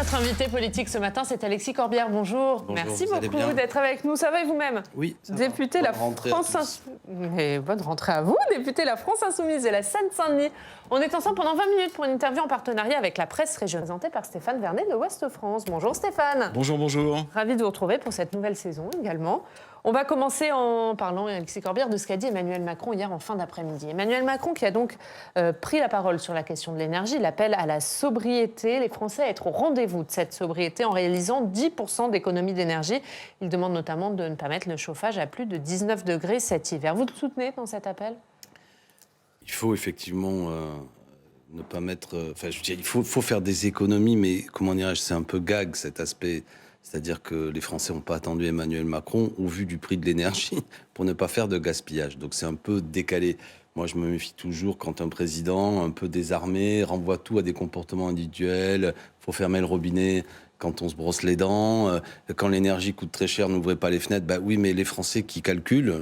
notre invité politique ce matin, c'est Alexis Corbière. Bonjour. Bonjour, merci vous allez beaucoup bien d'être avec nous. Ça va et vous-même? Oui, ça député va. La Bonne rentrée France à tous. Et bonne rentrée à vous, député La France Insoumise et la Seine-Saint-Denis. On est ensemble pendant 20 minutes pour une interview en partenariat avec la presse régionale présentée par Stéphane Vernet de Ouest France. Bonjour Stéphane. Bonjour, bonjour. Ravi de vous retrouver pour cette nouvelle saison également. On va commencer en parlant, Alexis Corbière, de ce qu'a dit Emmanuel Macron hier en fin d'après-midi. Emmanuel Macron qui a donc pris la parole sur la question de l'énergie. Il appelle à la sobriété, les Français à être au rendez-vous de cette sobriété en réalisant 10% d'économie d'énergie. Il demande notamment de ne pas mettre le chauffage à plus de 19 degrés cet hiver. Vous le soutenez dans cet appel ? Il faut effectivement ne pas mettre... Enfin, je veux dire, il faut faire des économies, mais comment dirais-je, c'est un peu gag cet aspect. C'est-à-dire que les Français n'ont pas attendu Emmanuel Macron au vu du prix de l'énergie pour ne pas faire de gaspillage. Donc c'est un peu décalé. Moi, je me méfie toujours quand un président un peu désarmé renvoie tout à des comportements individuels. Il faut fermer le robinet quand on se brosse les dents. Quand l'énergie coûte très cher, n'ouvrez pas les fenêtres. Bah oui, mais les Français qui calculent,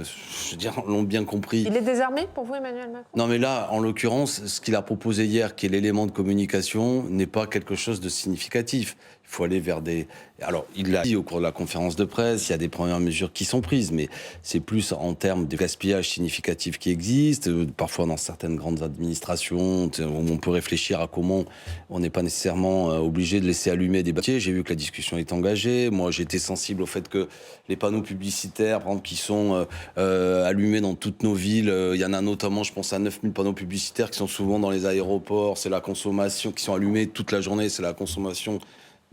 je veux dire, l'ont bien compris. Il est désarmé pour vous, Emmanuel Macron ? Non, mais là, en l'occurrence, ce qu'il a proposé hier, qui est l'élément de communication, n'est pas quelque chose de significatif. Il faut aller vers des... Alors, il l'a dit au cours de la conférence de presse, il y a des premières mesures qui sont prises, mais c'est plus en termes de gaspillage significatif qui existe, parfois dans certaines grandes administrations, où on peut réfléchir à comment on n'est pas nécessairement obligé de laisser allumer des bâtiments. J'ai vu que la discussion est engagée. Moi, j'étais sensible au fait que les panneaux publicitaires, par exemple, qui sont allumés dans toutes nos villes, il y en a notamment, je pense à 9000 panneaux publicitaires qui sont souvent dans les aéroports, c'est la consommation, qui sont allumés toute la journée, c'est la consommation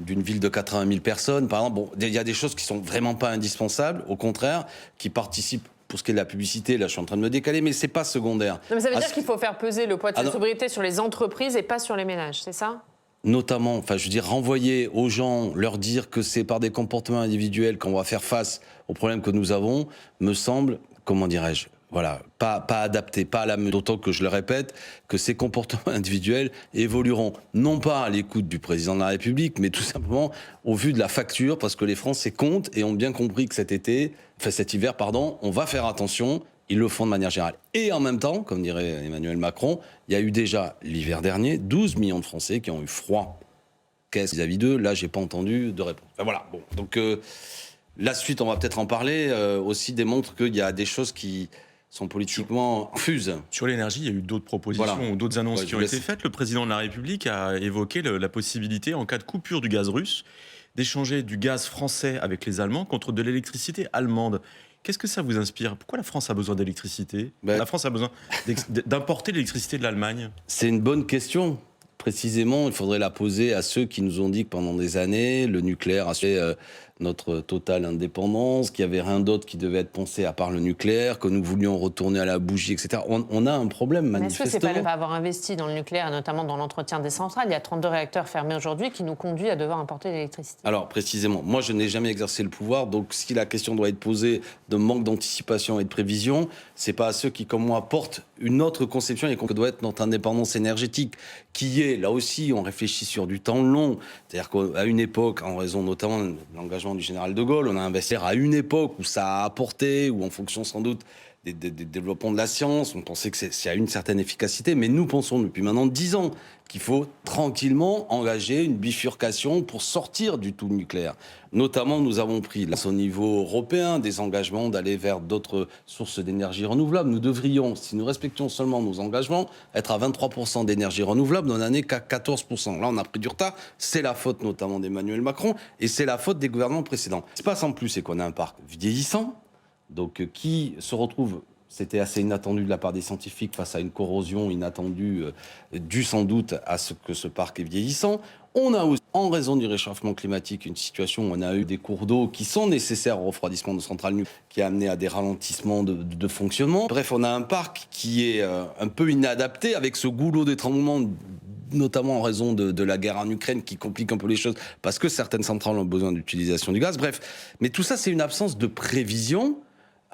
d'une ville de 80 000 personnes, par exemple. Bon, il y a des choses qui sont vraiment pas indispensables, au contraire, qui participent. Pour ce qui est de la publicité, là, je suis en train de me décaler, mais c'est pas secondaire. Non, mais ça veut dire qu'il faut faire peser le poids de cette sobriété sur les entreprises et pas sur les ménages, c'est ça ? Notamment, enfin, je veux dire, renvoyer aux gens, leur dire que c'est par des comportements individuels qu'on va faire face aux problèmes que nous avons, me semble, comment dirais-je, voilà, pas adapté, pas à la mesure. D'autant que je le répète, que ces comportements individuels évolueront non pas à l'écoute du président de la République, mais tout simplement au vu de la facture, parce que les Français comptent et ont bien compris que cet hiver, on va faire attention. Ils le font de manière générale. Et en même temps, comme dirait Emmanuel Macron, il y a eu déjà l'hiver dernier 12 millions de Français qui ont eu froid. Qu'est-ce vis-à-vis d'eux ? Là, j'ai pas entendu de réponse. Enfin, voilà. Bon, donc la suite, on va peut-être en parler. Aussi démontre qu'il y a des choses qui sont politiquement confuses. Sur l'énergie, il y a eu d'autres propositions ou d'autres annonces qui ont été faites. Le président de la République a évoqué la possibilité, en cas de coupure du gaz russe, d'échanger du gaz français avec les Allemands contre de l'électricité allemande. Qu'est-ce que ça vous inspire ? Pourquoi la France a besoin d'électricité ? La France a besoin d'importer l'électricité de l'Allemagne ? C'est une bonne question. Précisément, il faudrait la poser à ceux qui nous ont dit que pendant des années, le nucléaire a fait notre totale indépendance, qu'il n'y avait rien d'autre qui devait être pensé à part le nucléaire, que nous voulions retourner à la bougie, etc. On a un problème, manifestement. Est-ce que c'est pas avoir investi dans le nucléaire, notamment dans l'entretien des centrales ? Il y a 32 réacteurs fermés aujourd'hui qui nous conduit à devoir importer de l'électricité. Alors, précisément, moi, je n'ai jamais exercé le pouvoir, donc si la question doit être posée de manque d'anticipation et de prévision, c'est pas à ceux qui, comme moi, portent une autre conception et qu'on doit être notre indépendance énergétique, qui est, là aussi, on réfléchit sur du temps long. C'est-à-dire qu'à une époque, en raison notamment de l'engagement du général de Gaulle, on a investi à une époque où ça a apporté, ou en fonction sans doute des développements de la science, on pensait que c'est à une certaine efficacité, mais nous pensons depuis maintenant 10 ans qu'il faut tranquillement engager une bifurcation pour sortir du tout nucléaire. Notamment, nous avons pris, là, au niveau européen, des engagements d'aller vers d'autres sources d'énergie renouvelable. Nous devrions, si nous respections seulement nos engagements, être à 23% d'énergie renouvelable dans l'année qu'à 14%. Là, on a pris du retard. C'est la faute notamment d'Emmanuel Macron et c'est la faute des gouvernements précédents. Ce qui se passe en plus, c'est qu'on a un parc vieillissant, donc qui se retrouve... C'était assez inattendu de la part des scientifiques face à une corrosion inattendue, due sans doute à ce que ce parc est vieillissant. On a aussi, en raison du réchauffement climatique, une situation où on a eu des cours d'eau qui sont nécessaires au refroidissement de centrales nucléaires, qui a amené à des ralentissements de fonctionnement. Bref, on a un parc qui est un peu inadapté avec ce goulot d'étranglement, notamment en raison de la guerre en Ukraine qui complique un peu les choses, parce que certaines centrales ont besoin d'utilisation du gaz. Bref, mais tout ça, c'est une absence de prévision,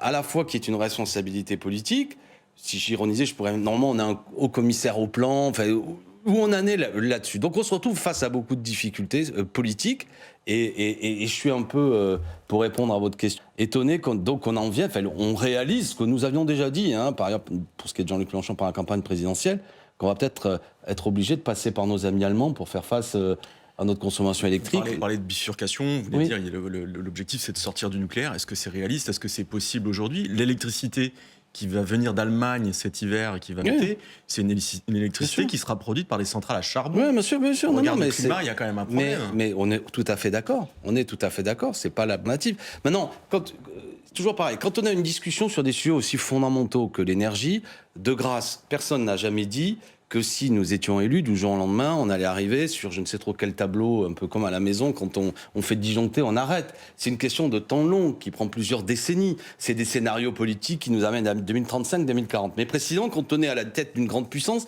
à la fois qui est une responsabilité politique. Si j'ironisais, normalement, on a un haut commissaire au plan, enfin, où on en est là-dessus. Donc on se retrouve face à beaucoup de difficultés politiques, et je suis un peu, pour répondre à votre question, étonné qu'on en vienne, enfin, on réalise ce que nous avions déjà dit, par exemple, pour ce qui est de Jean-Luc Mélenchon par la campagne présidentielle, qu'on va peut-être être obligé de passer par nos amis allemands pour faire face à notre consommation électrique. Vous parlez de bifurcation, vous venez de dire l'objectif c'est de sortir du nucléaire. Est-ce que c'est réaliste? Est-ce que c'est possible aujourd'hui? L'électricité qui va venir d'Allemagne cet hiver et qui va monter, c'est une électricité qui sera produite par des centrales à charbon. Oui, bien sûr. Regarde le climat, il y a quand même un problème. Mais on est tout à fait d'accord. C'est pas l'alternative. Maintenant, toujours pareil, quand on a une discussion sur des sujets aussi fondamentaux que l'énergie, de grâce, personne n'a jamais dit que si nous étions élus du jour au lendemain, on allait arriver sur je ne sais trop quel tableau, un peu comme à la maison, quand on fait disjoncter, on arrête. C'est une question de temps long qui prend plusieurs décennies. C'est des scénarios politiques qui nous amènent à 2035-2040. Mais précisément, quand on est à la tête d'une grande puissance,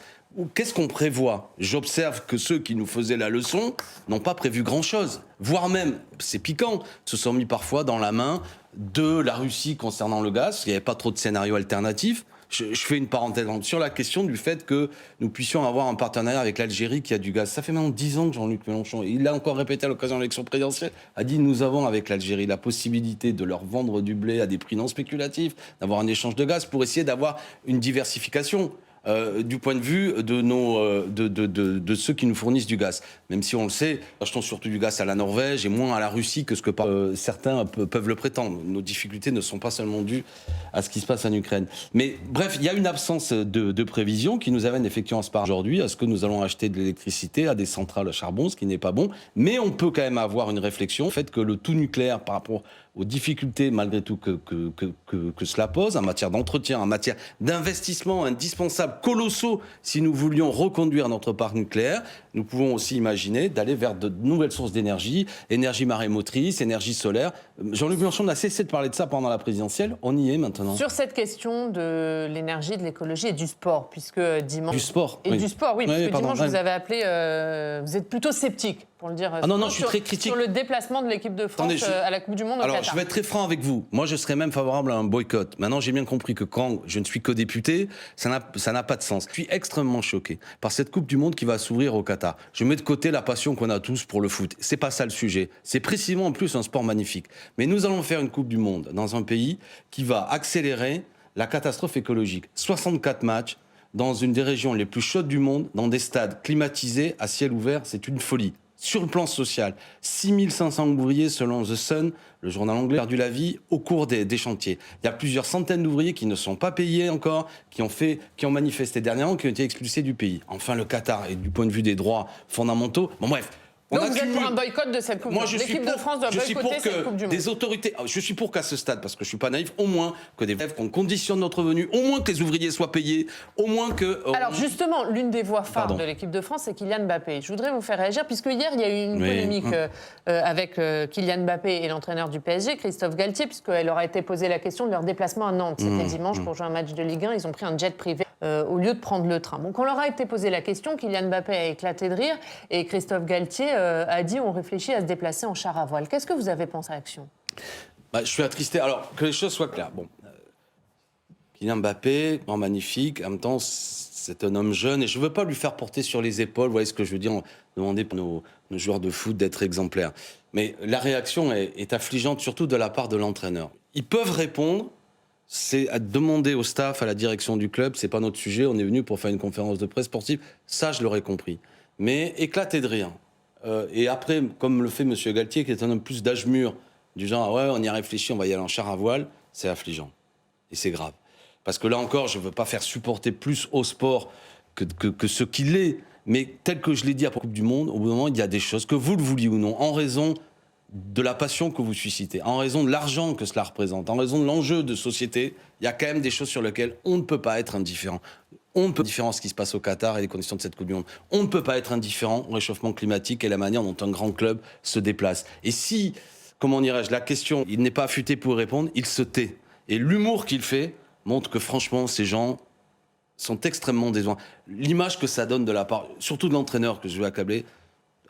qu'est-ce qu'on prévoit? J'observe que ceux qui nous faisaient la leçon n'ont pas prévu grand-chose. Voire même, c'est piquant, se sont mis parfois dans la main de la Russie concernant le gaz. Il n'y avait pas trop de scénarios alternatifs. Je fais une parenthèse sur la question du fait que nous puissions avoir un partenariat avec l'Algérie qui a du gaz. Ça fait maintenant 10 ans que Jean-Luc Mélenchon, il l'a encore répété à l'occasion de l'élection présidentielle, a dit nous avons avec l'Algérie la possibilité de leur vendre du blé à des prix non spéculatifs, d'avoir un échange de gaz pour essayer d'avoir une diversification. Du point de vue de ceux qui nous fournissent du gaz. Même si on le sait, achetons surtout du gaz à la Norvège et moins à la Russie que ce que certains peuvent le prétendre. Nos difficultés ne sont pas seulement dues à ce qui se passe en Ukraine. Mais bref, il y a une absence de prévision qui nous amène effectivement aujourd'hui à ce que nous allons acheter de l'électricité à des centrales à charbon, ce qui n'est pas bon. Mais on peut quand même avoir une réflexion, le fait que le tout nucléaire par rapport aux difficultés malgré tout que cela pose en matière d'entretien, en matière d'investissement indispensables, colossaux, si nous voulions reconduire notre parc nucléaire, nous pouvons aussi imaginer d'aller vers de nouvelles sources d'énergie, énergie marémotrice, énergie solaire. Jean-Luc Mélenchon n'a cessé de parler de ça pendant la présidentielle, on y est maintenant. Sur cette question de l'énergie, de l'écologie et du sport, puisque dimanche... Du sport, et du sport, oui, parce que pardon, dimanche, vous avez appelé... vous êtes plutôt sceptique, pour le dire. Ah non, je suis très critique. Sur le déplacement de l'équipe de France à la Coupe du Monde au Qatar. Je vais être très franc avec vous. Moi, je serais même favorable à un boycott. Maintenant, j'ai bien compris que quand je ne suis que député, ça n'a pas de sens. Je suis extrêmement choqué par cette Coupe du Monde qui va s'ouvrir au Qatar. Je mets de côté la passion qu'on a tous pour le foot. C'est pas ça le sujet. C'est précisément en plus un sport magnifique. Mais nous allons faire une Coupe du Monde dans un pays qui va accélérer la catastrophe écologique. 64 matchs dans une des régions les plus chaudes du monde, dans des stades climatisés à ciel ouvert, c'est une folie. Sur le plan social, 6500 ouvriers, selon The Sun, le journal anglais, ont perdu la vie au cours des chantiers. Il y a plusieurs centaines d'ouvriers qui ne sont pas payés encore, qui ont manifesté dernièrement, qui ont été expulsés du pays. Enfin, le Qatar, et du point de vue des droits fondamentaux, bon bref. Donc vous êtes pour un boycott de cette Coupe du Monde. L'équipe de France doit boycotter cette Coupe du Monde. Des autorités, je suis pour qu'à ce stade, parce que je ne suis pas naïf, au moins que des qu'on conditionne notre venue, au moins que les ouvriers soient payés, au moins que... Alors justement, l'une des voix phares de l'équipe de France, c'est Kylian Mbappé. Je voudrais vous faire réagir, puisque hier, il y a eu une polémique avec Kylian Mbappé et l'entraîneur du PSG, Christophe Galtier, puisqu'elle leur a été posée la question de leur déplacement à Nantes. C'était dimanche pour jouer un match de Ligue 1. Ils ont pris un jet privé au lieu de prendre le train. Donc on leur a été posé la question, Kylian Mbappé a éclaté de rire, et Christophe Galtier a dit on réfléchit à se déplacer en char à voile. Qu'est-ce que vous avez pensé à l'action? Je suis attristé. Alors, que les choses soient claires. Bon, Kylian Mbappé, magnifique. En même temps, c'est un homme jeune. Et je ne veux pas lui faire porter sur les épaules, vous voyez ce que je veux dire, demander à nos joueurs de foot d'être exemplaires. Mais la réaction est affligeante, surtout de la part de l'entraîneur. Ils peuvent répondre. C'est à demander au staff, à la direction du club. C'est pas notre sujet. On est venu pour faire une conférence de presse sportive. Ça, je l'aurais compris. Mais éclater de rire. Et après, comme le fait M. Galtier, qui est un homme plus d'âge mûr, du genre, ouais, on y a réfléchi, on va y aller en char à voile, c'est affligeant. Et c'est grave. Parce que là encore, je ne veux pas faire supporter plus au sport que ce qu'il est. Mais tel que je l'ai dit à la Coupe du Monde, au bout d'un moment, il y a des choses, que vous le vouliez ou non, en raison de la passion que vous suscitez, en raison de l'argent que cela représente, en raison de l'enjeu de société, il y a quand même des choses sur lesquelles on ne peut pas être indifférent. On ne peut pas être indifférent à ce qui se passe au Qatar et les conditions de cette Coupe du Monde. On ne peut pas être indifférent au réchauffement climatique et la manière dont un grand club se déplace. Et si, comment dirais-je, la question, il n'est pas affûté pour y répondre, il se tait. Et l'humour qu'il fait montre que franchement, ces gens sont extrêmement décevants. L'image que ça donne de la part, surtout de l'entraîneur que je vais accabler,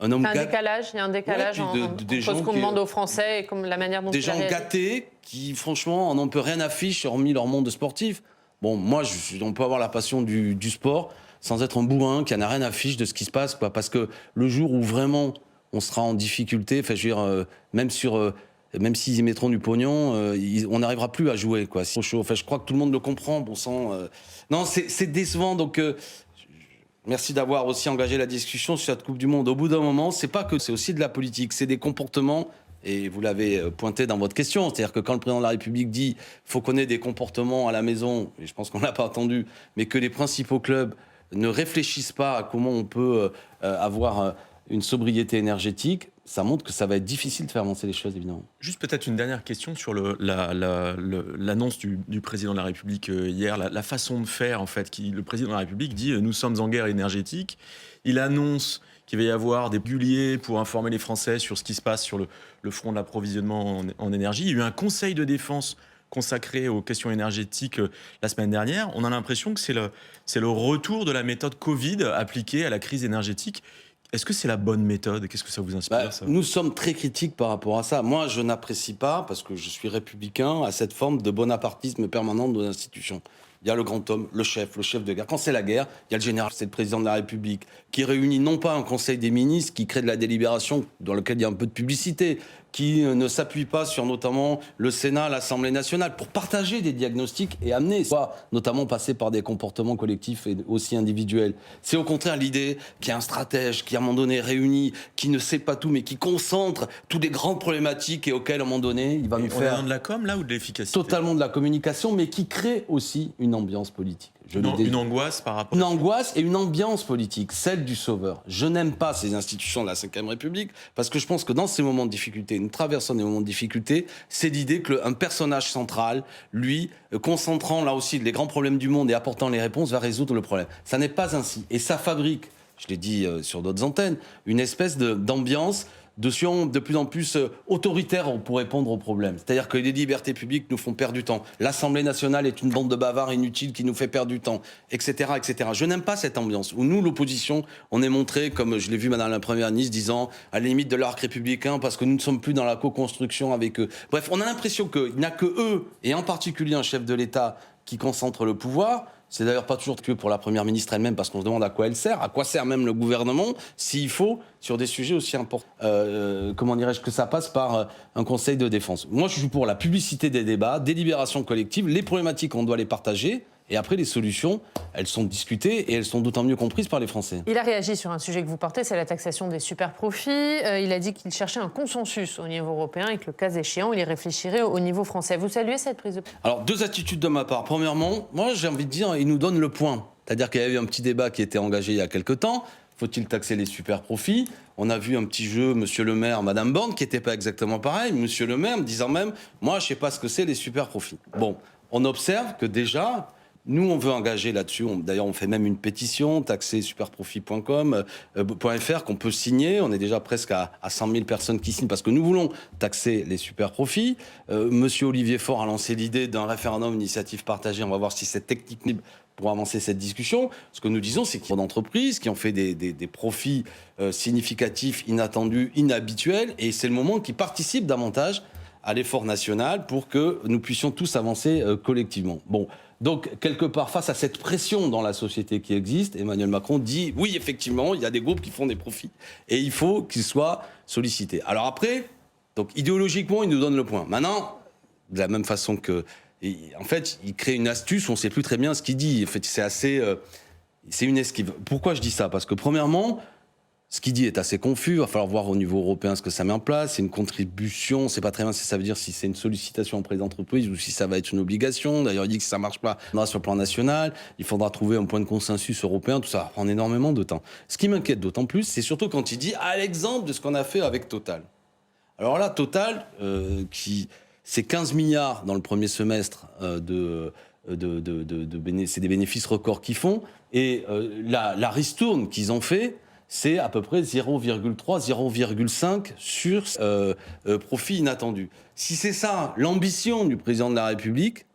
il y a un décalage entre ce qu'on demande aux Français et comme la manière dont des gens gâtés qui, franchement, n'en peuvent rien afficher hormis leur monde sportif. Bon, moi, on peut avoir la passion du sport sans être un bourrin qui n'a rien à fiche de ce qui se passe, quoi. Parce que le jour où vraiment on sera en difficulté, enfin, je veux dire, même s'ils y mettront du pognon, on n'arrivera plus à jouer, quoi. C'est trop chaud. Enfin, je crois que tout le monde le comprend, bon sang. Non, c'est décevant. Donc, Merci d'avoir aussi engagé la discussion sur cette Coupe du Monde. Au bout d'un moment, c'est pas que c'est aussi de la politique, c'est des comportements. Et vous l'avez pointé dans votre question, c'est-à-dire que quand le président de la République dit faut qu'on ait des comportements à la maison, et je pense qu'on l'a pas entendu, mais que les principaux clubs ne réfléchissent pas à comment on peut avoir une sobriété énergétique, ça montre que ça va être difficile de faire avancer les choses, évidemment. Juste peut-être une dernière question sur l'annonce du président de la République hier, la façon de faire en fait. Le président de la République dit nous sommes en guerre énergétique. Il annonce qu'il va y avoir des réguliers pour informer les Français sur ce qui se passe sur le front de l'approvisionnement en énergie. Il y a eu un conseil de défense consacré aux questions énergétiques la semaine dernière. On a l'impression que c'est le retour de la méthode Covid appliquée à la crise énergétique. Est-ce que c'est la bonne méthode? Qu'est-ce que ça vous inspire, ça? Nous sommes très critiques par rapport à ça. Moi, je n'apprécie pas, parce que je suis républicain, à cette forme de bonapartisme permanent de nos institutions. Il y a le grand homme, le chef de guerre. Quand c'est la guerre, il y a le général, c'est le président de la République, qui réunit non pas un conseil des ministres, qui crée de la délibération dans lequel il y a un peu de publicité, qui ne s'appuie pas sur notamment le Sénat, l'Assemblée nationale, pour partager des diagnostics et amener, soit notamment passer par des comportements collectifs et aussi individuels. C'est au contraire l'idée qu'il y a un stratège qui, à un moment donné, réunit, qui ne sait pas tout, mais qui concentre toutes les grandes problématiques et auxquelles, à un moment donné, il va nous faire... On est dans de la com, là, ou de l'efficacité? Totalement de la communication, mais qui crée aussi une ambiance politique. Une angoisse par rapport... Une angoisse et une ambiance politique, celle du sauveur. Je n'aime pas ces institutions de la Ve République, parce que je pense que dans ces moments de difficulté, nous traversons des moments de difficulté, c'est l'idée qu'un personnage central, lui, concentrant là aussi les grands problèmes du monde et apportant les réponses, va résoudre le problème. Ça n'est pas ainsi. Et ça fabrique, je l'ai dit sur d'autres antennes, une espèce d'ambiance de plus en plus autoritaire pour répondre aux problèmes. C'est-à-dire que les libertés publiques nous font perdre du temps. L'Assemblée nationale est une bande de bavards inutiles qui nous fait perdre du temps, etc., etc. Je n'aime pas cette ambiance où nous, l'opposition, on est montré, comme je l'ai vu Madame la Première ministre, disant à la limite de l'arc républicain parce que nous ne sommes plus dans la co-construction avec eux. Bref, on a l'impression qu'il n'y a que eux, et en particulier un chef de l'État, qui concentre le pouvoir. C'est d'ailleurs pas toujours que pour la Première ministre elle-même, parce qu'on se demande à quoi elle sert, à quoi sert même le gouvernement, s'il faut, sur des sujets aussi importants, comment dirais-je, que ça passe par un conseil de défense. Moi, je suis pour la publicité des débats, des libérations collectives, les problématiques, on doit les partager, et après, les solutions, elles sont discutées et elles sont d'autant mieux comprises par les Français. Il a réagi sur un sujet que vous portez, c'est la taxation des super-profits. Il a dit qu'il cherchait un consensus au niveau européen et que, le cas échéant, il y réfléchirait au niveau français. Vous saluez cette prise de position? Alors, deux attitudes de ma part. Premièrement, moi, j'ai envie de dire, il nous donne le point. C'est-à-dire qu'il y a eu un petit débat qui était engagé il y a quelque temps. Faut-il taxer les super-profits? On a vu un petit jeu, Monsieur le maire, Madame Borne, qui n'était pas exactement pareil. Monsieur le maire me disant même, moi, je ne sais pas ce que c'est les super-profits. Bon, on observe que déjà... Nous, on veut engager là-dessus. D'ailleurs, on fait même une pétition, taxersuperprofit.com.fr, qu'on peut signer. On est déjà presque à 100 000 personnes qui signent parce que nous voulons taxer les superprofits. Monsieur Olivier Faure a lancé l'idée d'un référendum initiative partagée. On va voir si c'est technique pour avancer cette discussion. Ce que nous disons, c'est qu'il y a d'entreprises qui ont fait des profits significatifs, inattendus, inhabituels. Et c'est le moment qui participe davantage à l'effort national pour que nous puissions tous avancer collectivement. Bon. Donc, quelque part, face à cette pression dans la société qui existe, Emmanuel Macron dit, oui, effectivement, il y a des groupes qui font des profits et il faut qu'ils soient sollicités. Alors après, donc, idéologiquement, il nous donne le point. Maintenant, de la même façon que... En fait, il crée une astuce, on ne sait plus très bien ce qu'il dit. En fait, c'est assez... c'est une esquive. Pourquoi je dis ça? Parce que, premièrement... Ce qu'il dit est assez confus, il va falloir voir au niveau européen ce que ça met en place. C'est une contribution, on ne sait pas très bien si ça veut dire si c'est une sollicitation auprès des entreprises ou si ça va être une obligation. D'ailleurs, il dit que si ça ne marche pas, on va sur le plan national. Il faudra trouver un point de consensus européen, tout ça va prendre énormément de temps. Ce qui m'inquiète d'autant plus, c'est surtout quand il dit à l'exemple de ce qu'on a fait avec Total. Alors là, Total, c'est 15 milliards dans le premier semestre c'est des bénéfices records qu'ils font. Et la ristourne qu'ils ont fait, c'est à peu près 0,3, 0,5 sur profit inattendu. Si c'est ça l'ambition du président de la République...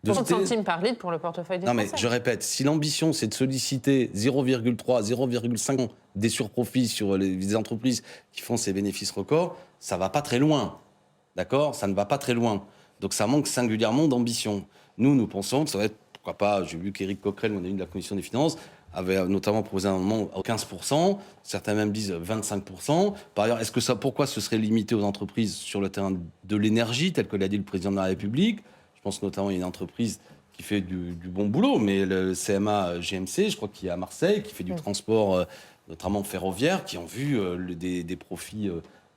30 centimes par litre pour le portefeuille des Français. Non mais je répète, si l'ambition c'est de solliciter 0,3, 0,5 des surprofits sur les entreprises qui font ces bénéfices records, ça va pas très loin. D'accord? Ça ne va pas très loin. Donc ça manque singulièrement d'ambition. Nous pensons que ça va être, pourquoi pas, j'ai vu qu'Éric Coquerel, mon ami de la Commission des Finances, avait notamment proposé un moment à 15%, certains même disent 25%. Par ailleurs, pourquoi ce serait limité aux entreprises sur le terrain de l'énergie, tel que l'a dit le président de la République? Je pense notamment à une entreprise qui fait du bon boulot, mais le CMA GMC, je crois qu'il est à Marseille, qui fait du transport, notamment ferroviaire, qui ont vu des profits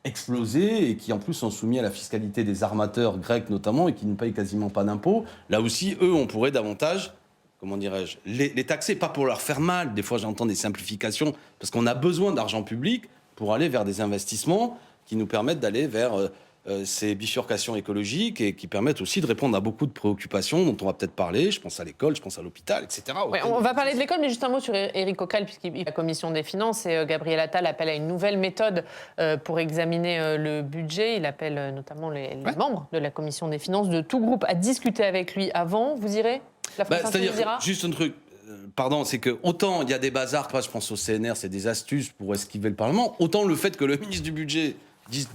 exploser et qui en plus sont soumis à la fiscalité des armateurs grecs notamment et qui ne payent quasiment pas d'impôts. Là aussi, eux, on pourrait davantage, comment dirais-je, les taxer, pas pour leur faire mal. Des fois, j'entends des simplifications, parce qu'on a besoin d'argent public pour aller vers des investissements qui nous permettent d'aller vers ces bifurcations écologiques et qui permettent aussi de répondre à beaucoup de préoccupations dont on va peut-être parler. Je pense à l'école, je pense à l'hôpital, etc. Ouais, on va parler de l'école, mais juste un mot sur Éric Coquerel, puisqu'il est à la Commission des finances et Gabriel Attal appelle à une nouvelle méthode pour examiner le budget. Il appelle notamment les membres de la Commission des finances de tout groupe à discuter avec lui avant. Vous irez ? La France Insoumise ira ? Juste un truc. Pardon, c'est que autant il y a des bazars, je pense au CNR, c'est des astuces pour esquiver le Parlement, autant le fait que le ministre du Budget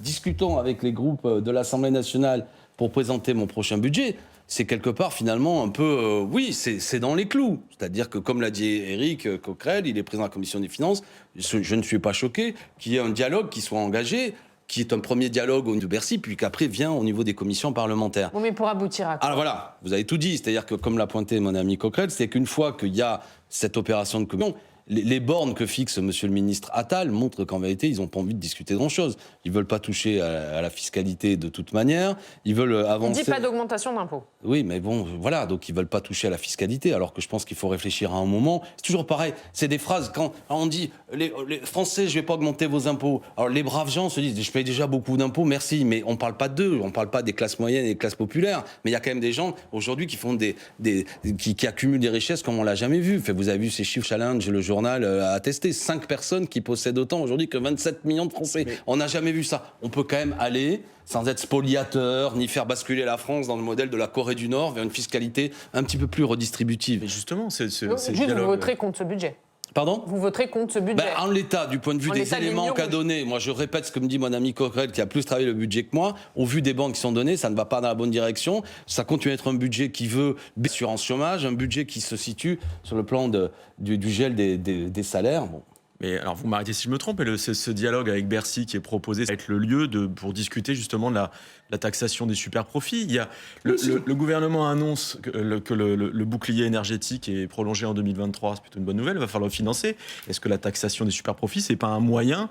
discutons avec les groupes de l'Assemblée nationale pour présenter mon prochain budget, c'est quelque part finalement un peu, oui, c'est dans les clous. C'est-à-dire que, comme l'a dit Éric Coquerel, il est président de la Commission des finances, je ne suis pas choqué qu'il y ait un dialogue qui soit engagé, qui est un premier dialogue au niveau de Bercy, puis qu'après vient au niveau des commissions parlementaires. Bon, mais pour aboutir à quoi ? Alors voilà, vous avez tout dit. C'est-à-dire que, comme l'a pointé mon ami Coquerel, c'est qu'une fois qu'il y a cette opération de commission, les bornes que fixe monsieur le ministre Attal montrent qu'en vérité, ils n'ont pas envie de discuter de grand-chose. Ils ne veulent pas toucher à la fiscalité de toute manière. Ils veulent avancer... On dit pas d'augmentation d'impôts. Oui, mais bon, voilà, donc ils ne veulent pas toucher à la fiscalité, alors que je pense qu'il faut réfléchir à un moment. C'est toujours pareil, c'est des phrases, quand on dit « les Français, je ne vais pas augmenter vos impôts ». Alors les braves gens se disent « je paye déjà beaucoup d'impôts, merci », mais on ne parle pas d'eux, on ne parle pas des classes moyennes et des classes populaires. Mais il y a quand même des gens, aujourd'hui, qui font qui accumulent des richesses comme on ne l'a jamais vu. Vous avez vu ces chiffres challenge, le journal a attesté. 5 personnes qui possèdent autant aujourd'hui que 27 millions de Français. Mais on n'a jamais vu ça. On peut quand même aller, sans être spoliateur, ni faire basculer la France dans le modèle de la Corée du Nord, vers une fiscalité un petit peu plus redistributive. Mais justement, c'est dialogue... Vous voterez contre ce budget ? Pardon ? Vous voterez contre ce budget ? En l'état, du point de vue des éléments qu'a donné, moi je répète ce que me dit mon ami Coquerel qui a plus travaillé le budget que moi, au vu des banques qui sont données, ça ne va pas dans la bonne direction, ça continue à être un budget qui veut assurance chômage, un budget qui se situe sur le plan du gel des salaires. Bon. Mais alors, vous m'arrêtez si je me trompe, mais ce dialogue avec Bercy qui est proposé, ça va être le lieu pour discuter justement de la taxation des super-profits. Il y a le gouvernement annonce que le bouclier énergétique est prolongé en 2023, c'est plutôt une bonne nouvelle, il va falloir le financer. Est-ce que la taxation des super-profits, c'est pas un moyen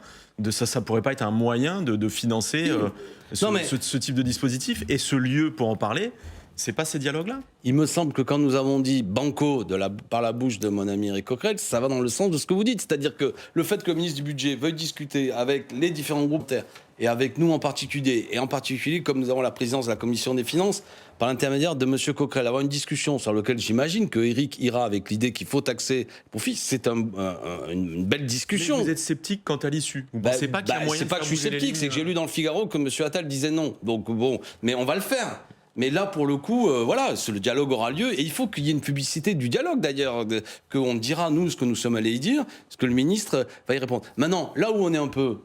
ça pourrait pas être un moyen de financer ce type de dispositif ? Et ce lieu pour en parler, c'est pas ces dialogues-là ? Il me semble que quand nous avons dit banco par la bouche de mon ami Éric Coquerel, ça va dans le sens de ce que vous dites. C'est-à-dire que le fait que le ministre du Budget veuille discuter avec les différents groupes et avec nous en particulier, comme nous avons la présidence de la Commission des finances, par l'intermédiaire de M. Coquerel, avoir une discussion sur laquelle j'imagine que Éric ira avec l'idée qu'il faut taxer le profit, c'est une belle discussion. Mais vous êtes sceptique quant à l'issue. Vous pensez pas qu'il y a moyen de faire bouger les lignes ? C'est pas que je suis sceptique, c'est que j'ai lu dans le Figaro que M. Attal disait non. Donc bon, mais on va le faire. Mais là, pour le coup, le dialogue aura lieu. Et il faut qu'il y ait une publicité du dialogue, d'ailleurs, qu'on dira, nous, ce que nous sommes allés y dire, ce que le ministre va y répondre. Maintenant, là où on est un peu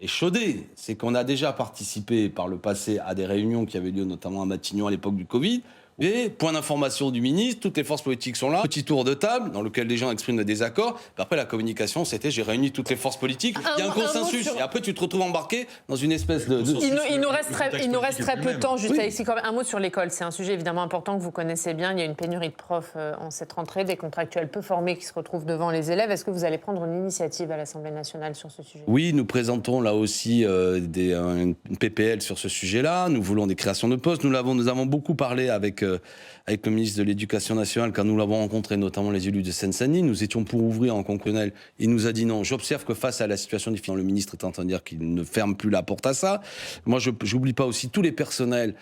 échaudé, c'est qu'on a déjà participé par le passé à des réunions qui avaient lieu notamment à Matignon à l'époque du Covid. Et point d'information du ministre, toutes les forces politiques sont là, petit tour de table dans lequel les gens expriment le désaccord. Après la communication, c'était j'ai réuni toutes les forces politiques, il y a un consensus. Et après tu te retrouves embarqué dans une espèce de... Il nous reste très peu de temps, juste Alexis Corbière. Un mot sur l'école, c'est un sujet évidemment important que vous connaissez bien. Il y a une pénurie de profs en cette rentrée, des contractuels peu formés qui se retrouvent devant les élèves. Est-ce que vous allez prendre une initiative à l'Assemblée nationale sur ce sujet ? Oui, nous présentons là aussi une PPL sur ce sujet-là. Nous voulons des créations de postes. Nous avons beaucoup parlé avec le ministre de l'Éducation nationale, quand nous l'avons rencontré, notamment les élus de Seine-Saint-Denis. Nous étions pour ouvrir en concours. Il nous a dit non. J'observe que face à la situation difficile, le ministre est en train de dire qu'il ne ferme plus la porte à ça. Moi, je n'oublie pas aussi tous les personnels.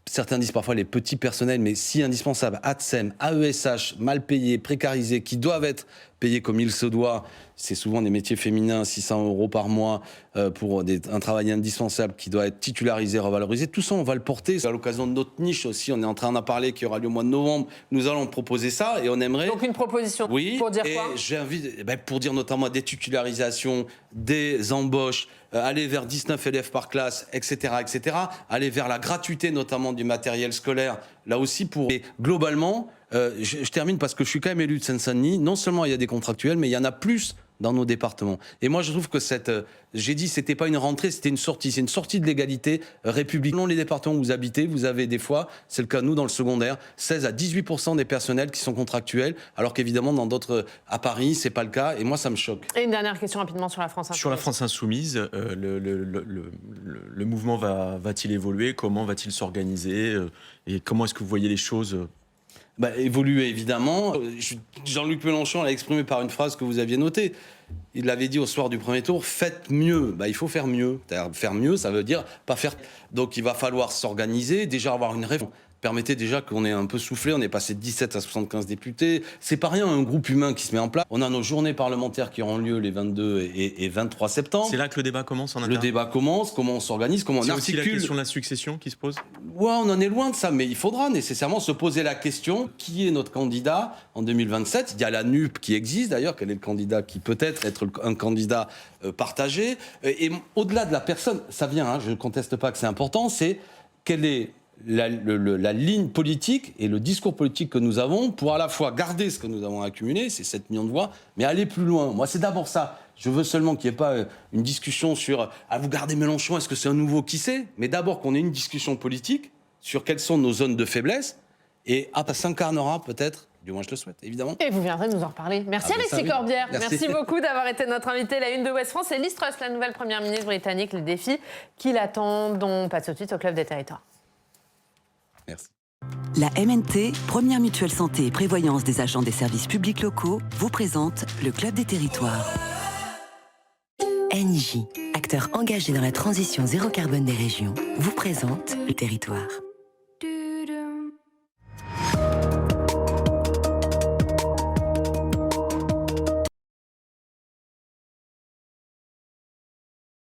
Certains disent parfois les petits personnels, mais si indispensables, ATSEM, AESH, mal payés, précarisés, qui doivent être payés comme il se doit. C'est souvent des métiers féminins, 600 € par mois pour un travail indispensable qui doit être titularisé, revalorisé. Tout ça, on va le porter. C'est à l'occasion de notre niche aussi. On est en train d'en parler, qui aura lieu au mois de novembre. Nous allons proposer ça et on aimerait... Donc une proposition, oui, pour dire quoi ? Pour dire notamment des titularisations, des embauches, aller vers 19 élèves par classe, etc., etc. Aller vers la gratuité notamment du matériel scolaire. Là aussi, et globalement, je termine parce que je suis quand même élu de Seine-Saint-Denis. Non seulement il y a des contractuels, mais il y en a plus dans nos départements. Et moi, je trouve que j'ai dit, c'était pas une rentrée, c'était une sortie. C'est une sortie de l'égalité républicaine. Dans les départements où vous habitez, vous avez des fois, c'est le cas nous dans le secondaire, 16 à 18% des personnels qui sont contractuels, alors qu'évidemment dans d'autres, à Paris, c'est pas le cas. Et moi, ça me choque. Et une dernière question rapidement sur la France Insoumise. Sur la France Insoumise, le mouvement va-t-il évoluer? Comment va-t-il s'organiser? Et comment est-ce que vous voyez les choses? Évoluer, évidemment. Jean-Luc Mélenchon l'a exprimé par une phrase que vous aviez notée. Il l'avait dit au soir du premier tour, faites mieux. Il faut faire mieux. Faire mieux, ça veut dire pas faire. Donc il va falloir s'organiser, déjà avoir une réforme. Permettez déjà qu'on ait un peu soufflé, on est passé de 17 à 75 députés. C'est pas rien, un groupe humain qui se met en place. On a nos journées parlementaires qui auront lieu les 22 et 23 septembre. C'est là que le débat commence en interne. Le débat commence, comment on s'organise, comment on articule. C'est aussi la question de la succession qui se pose. Ouais, on en est loin de ça, mais il faudra nécessairement se poser la question, qui est notre candidat en 2027 ? Il y a la NUP qui existe d'ailleurs, quel est le candidat qui peut être un candidat partagé. Et au-delà de la personne, ça vient, je ne conteste pas que c'est important, c'est quelle est la ligne politique et le discours politique que nous avons pour à la fois garder ce que nous avons accumulé, ces 7 millions de voix, mais aller plus loin. Moi, c'est d'abord ça. Je veux seulement qu'il n'y ait pas une discussion sur « vous gardez Mélenchon, est-ce que c'est un nouveau qui sait ?» Mais d'abord qu'on ait une discussion politique sur quelles sont nos zones de faiblesse et ça s'incarnera peut-être, du moins je le souhaite, évidemment. Et vous viendrez nous en reparler. Merci Alexis Corbière. Merci beaucoup d'avoir été notre invité. La une de Ouest France, c'est Liz Truss, la nouvelle première ministre britannique, les défis qui l'attendent. On passe tout de suite au Club des Territoires. Merci. La MNT, première mutuelle santé et prévoyance des agents des services publics locaux, vous présente le Club des Territoires. ENGIE, acteur engagé dans la transition zéro carbone des régions, vous présente le territoire.